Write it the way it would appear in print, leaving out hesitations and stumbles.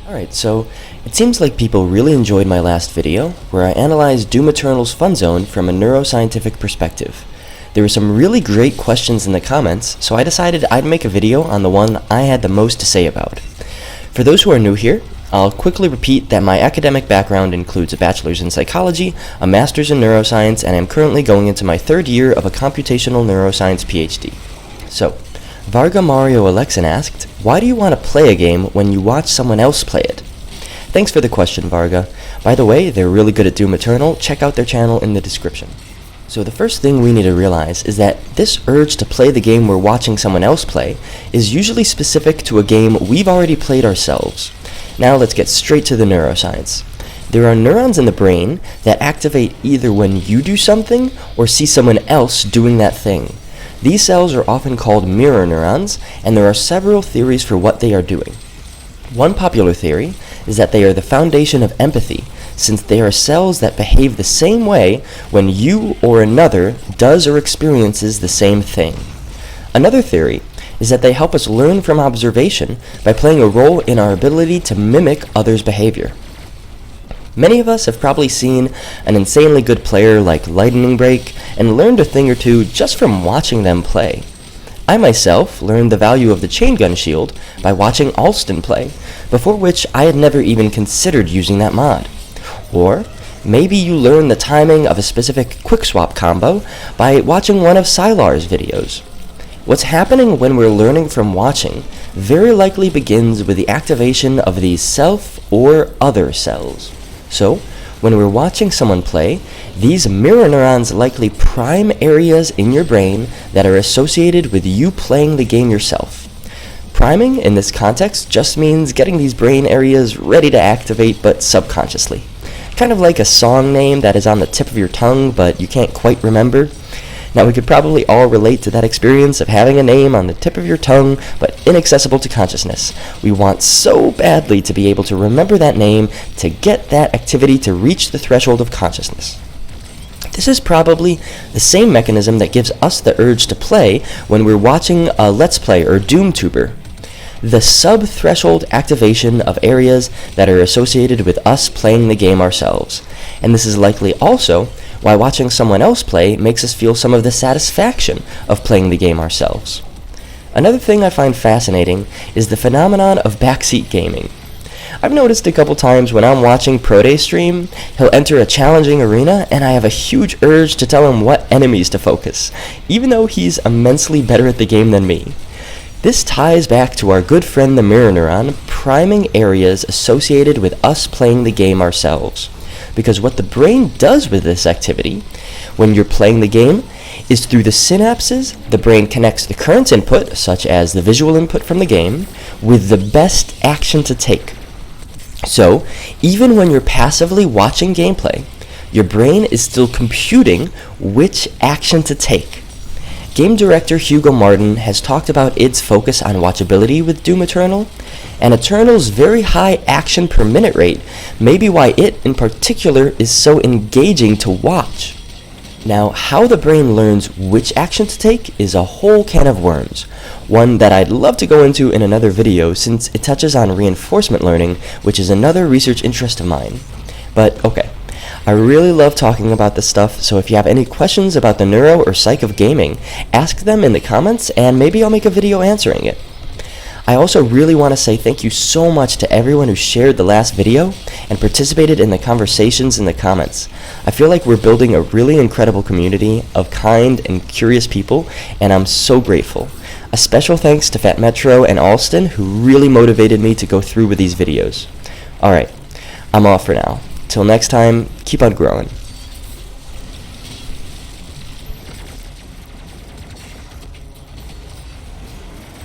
Alright, so it seems like people really enjoyed my last video, where I analyzed Doom Eternal's fun zone from a neuroscientific perspective. There were some really great questions in the comments, so I decided I'd make a video on the one I had the most to say about. For those who are new here, I'll quickly repeat that my academic background includes a bachelor's in psychology, a master's in neuroscience, and I'm currently going into my third year of a computational neuroscience PhD. So, Vargamarioalexan asked, why do you want to play a game when you watch someone else play it? Thanks for the question, Varga. By the way, they're really good at Doom Eternal. Check out their channel in the description. So the first thing we need to realize is that this urge to play the game we're watching someone else play is usually specific to a game we've already played ourselves. Now let's get straight to the neuroscience. There are neurons in the brain that activate either when you do something or see someone else doing that thing. These cells are often called mirror neurons, and there are several theories for what they are doing. One popular theory is that they are the foundation of empathy, since they are cells that behave the same way when you or another does or experiences the same thing. Another theory is that they help us learn from observation by playing a role in our ability to mimic others' behavior. Many of us have probably seen an insanely good player like Lightningbreak and learned a thing or two just from watching them play. I myself learned the value of the chain gun shield by watching Allstin play, before which I had never even considered using that mod. Or maybe you learn the timing of a specific quick swap combo by watching one of Sylar's videos. What's happening when we're learning from watching very likely begins with the activation of these self or other cells. So, when we're watching someone play, these mirror neurons likely prime areas in your brain that are associated with you playing the game yourself. Priming, in this context, just means getting these brain areas ready to activate but subconsciously. Kind of like a song name that is on the tip of your tongue but you can't quite remember. Now we could probably all relate to that experience of having a name on the tip of your tongue but inaccessible to consciousness. We want so badly to be able to remember that name to get that activity to reach the threshold of consciousness. This is probably the same mechanism that gives us the urge to play when we're watching a Let's Play or DOOMtubers. The sub-threshold activation of areas that are associated with us playing the game ourselves. And this is likely also why watching someone else play makes us feel some of the satisfaction of playing the game ourselves. Another thing I find fascinating is the phenomenon of backseat gaming. I've noticed a couple times when I'm watching Proteh stream, he'll enter a challenging arena and I have a huge urge to tell him what enemies to focus, even though he's immensely better at the game than me. This ties back to our good friend the mirror neuron priming areas associated with us playing the game ourselves. Because what the brain does with this activity, when you're playing the game, is through the synapses, the brain connects the current input, such as the visual input from the game, with the best action to take. So, even when you're passively watching gameplay, your brain is still computing which action to take. Game director Hugo Martin has talked about id's focus on watchability with Doom Eternal, and Eternal's very high action per minute rate may be why it in particular is so engaging to watch. Now, how the brain learns which action to take is a whole can of worms, one that I'd love to go into in another video since it touches on reinforcement learning, which is another research interest of mine. But okay, I really love talking about this stuff, so if you have any questions about the neuro or psych of gaming, ask them in the comments and maybe I'll make a video answering it. I also really want to say thank you so much to everyone who shared the last video and participated in the conversations in the comments. I feel like we're building a really incredible community of kind and curious people, and I'm so grateful. A special thanks to fatmetro and Allstin, who really motivated me to go through with these videos. Alright, I'm off for now. Till next time, keep on growing.